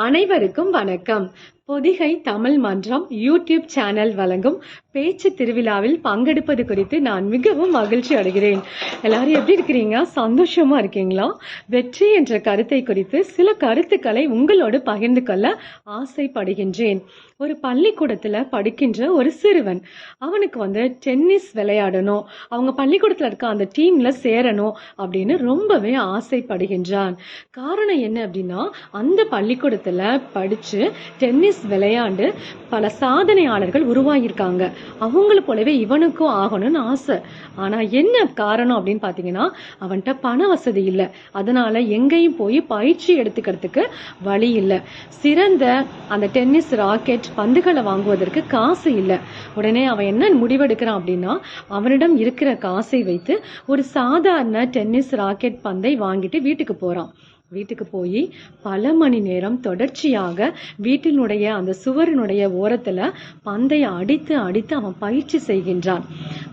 அனைவருக்கும் வணக்கம். பொதிகை தமிழ் மன்றம் யூடியூப் சேனல் வழங்கும் பேச்சு திருவிழாவில் பங்கெடுப்பது குறித்து நான் மிகவும் மகிழ்ச்சி அடைகிறேன். எல்லாரும் எப்படி இருக்கிறீங்க? சந்தோஷமா இருக்கீங்களா? வெற்றி என்ற கருத்தை குறித்து சில கருத்துக்களை உங்களோடு பகிர்ந்து கொள்ள ஆசைப்படுகின்றேன். ஒரு பள்ளிக்கூடத்துல படிக்கின்ற ஒரு சிறுவன், அவனுக்கு டென்னிஸ் விளையாடணும், அவங்க பள்ளிக்கூடத்துல இருக்க அந்த டீம்ல சேரணும் அப்படின்னு ரொம்பவே ஆசைப்படுகின்றான். காரணம் என்ன அப்படின்னா, அந்த பள்ளிக்கூடத்துல படிச்சு டென்னிஸ் விளையாண்டு பல சாதனையாளர்கள் உருவாகியிருக்காங்க. அவங்கள போலவே இவனுக்கும் ஆகணும்னு ஆசை. ஆனா என்ன காரணம் அப்படின்னு பாத்தீங்கன்னா, அவன்கிட்ட பண வசதி இல்லை. அதனால எங்கேயும் போய் பயிற்சி எடுத்துக்கிறதுக்கு வழி இல்லை. சிறந்த அந்த டென்னிஸ் ராக்கெட் பந்துகளை வாங்குவதற்கு காசு இல்லை. உடனே அவன் என்ன முடிவெடுக்கிறான் அப்படின்னா, அவனிடம் இருக்கிற காசை வைத்து ஒரு சாதாரண டென்னிஸ் ராக்கெட் பந்தை வாங்கிட்டு வீட்டுக்கு போறான். வீட்டுக்கு போய் பல மணி நேரம் தொடர்ச்சியாக வீட்டினுடைய அந்த சுவரினுடைய ஓரத்துல பந்தை அடித்து அடித்து அவன் பயிற்சி செய்கின்றான்.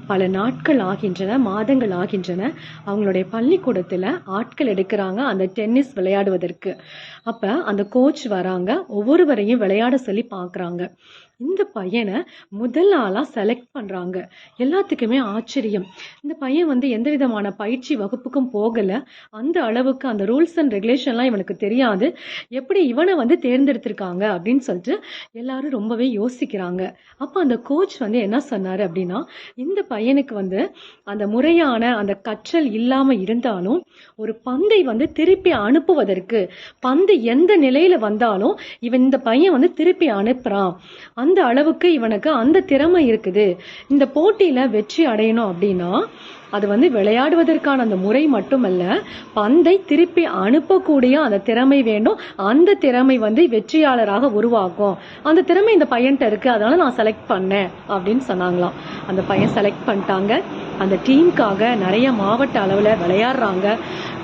பல நாட்கள் ஆகின்றன, மாதங்கள் ஆகின்றன. அவங்களுடைய பள்ளிக்கூடத்துல ஆட்கள் எடுக்கிறாங்க அந்த டென்னிஸ் விளையாடுவதற்கு. அப்ப அந்த கோச் வராங்க, ஒவ்வொருவரையும் விளையாட சொல்லி பாக்குறாங்க. இந்த பையனை முதல் ஆளா செலக்ட் பண்றாங்க. எல்லாத்துக்குமே ஆச்சரியம். இந்த பையன் எந்த விதமான பயிற்சி வகுப்புக்கும் போகல. அந்த அளவுக்கு அந்த ரூல்ஸ் அண்ட் ரெகுலேஷன்லாம் இவனுக்கு தெரியாது. எப்படி இவனை தேர்ந்தெடுத்திருக்காங்க அப்படின்னு சொல்லிட்டு எல்லாரும் ரொம்பவே யோசிக்கிறாங்க. அப்ப அந்த கோச் என்ன சொன்னாரு அப்படின்னா, இந்த பையனுக்கு அந்த முறையான அந்த கற்றல் இல்லாம இருந்தாலும் ஒரு பந்தை திருப்பி அனுப்புவதற்கு, பந்து எந்த நிலையில வந்தாலும் இந்த பையன் திருப்பி அனுப்புறான். அந்த அளவுக்கு இவனுக்கு அந்த திறமை இருக்குது. இந்த போட்டியில வெற்றி அடையணும் அப்படின்னா அது விளையாடுவதற்கான அந்த முறை மட்டுமல்ல, பந்தை திருப்பி அனுப்பக்கூடிய அந்த திறமை வேண்டும். அந்த திறமை வெற்றியாளராக உருவாக்கும். அந்த திறமை இந்த பையன்கிட்ட இருக்கு, அதனால நான் செலக்ட் பண்ணேன் அப்படின்னு சொன்னாங்களாம். அந்த பையன் செலக்ட் பண்ணிட்டாங்க. அந்த டீமுக்காக நிறைய மாவட்ட அளவுல விளையாடுறாங்க.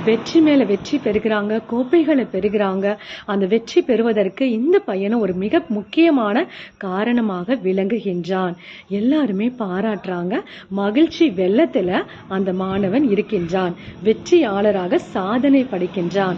வெற்றி மேல வெற்றி பெறுகிறாங்க, கோப்பைகளை பெறுகிறாங்க. அந்த வெற்றி பெறுவதற்கு இந்த பையனும் ஒரு மிக முக்கியமான காரணமாக விளங்குகின்றான். எல்லாருமே பாராட்டுறாங்க. மகிழ்ச்சி வெள்ளத்துல அந்த மாணவன் இருக்கின்றான். வெற்றியாளராக சாதனை படைக்கின்றான்.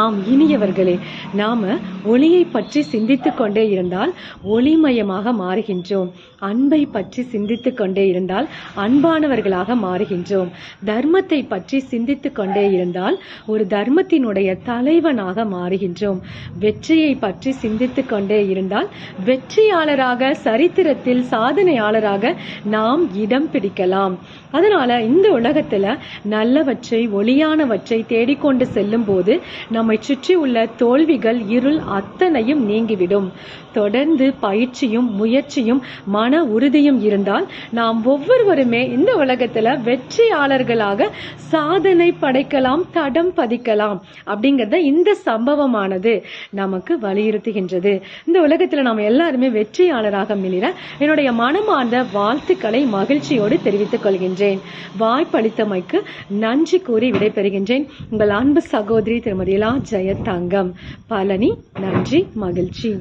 ஆம் இனியவர்களே, நாம ஒளியை பற்றி சிந்தித்துக் கொண்டே இருந்தால் ஒளிமயமாக மாறுகின்றோம். அன்பை பற்றி சிந்தித்துக் கொண்டே இருந்தால் அன்பானவர்களாக மாறுகின்றோம். தர்மத்தை பற்றி சிந்தித்துக் கொண்டே இருந்தால் ஒரு தர்மத்தினுடைய தலைவனாக மாறுகின்றோம். வெற்றியை பற்றி சிந்தித்துக் கொண்டே இருந்தால் வெற்றியாளராக, சரித்திரத்தில் சாதனையாளராக நாம் இடம் பிடிக்கலாம். அதனால இந்த உலகத்துல நல்லவற்றை, ஒளியானவற்றை தேடிக்கொண்டு செல்லும் போது நம்மை சுற்றி உள்ள தோல்விகள், இருள் அத்தனையும் நீங்கிவிடும். தொடர்ந்து பயிற்சியும் முயற்சியும் மன உறுதியும் இருந்தால் நாம் ஒவ்வொருவருமே இந்த உலகத்துல வெற்றியாளர்களாக சாதனை படைக்கலாம், தடம் பதிக்கலாம். அப்படிங்கறத இந்த சம்பவமானது நமக்கு வலியுறுத்துகின்றது. இந்த உலகத்துல நாம் எல்லாருமே வெற்றியாளராக மிளிர என்னுடைய மனமார்ந்த வாழ்த்துக்களை மகிழ்ச்சியோடு தெரிவித்துக் கொள்கின்றேன். வாய்ப்பளித்தமைக்கு நன்றி கூறி விடைபெறுகின்றேன். உங்கள் அன்பு சகோதரி திருமதி லா ஜெயத்தங்கம், பழனி. நன்றி, மகிழ்ச்சி.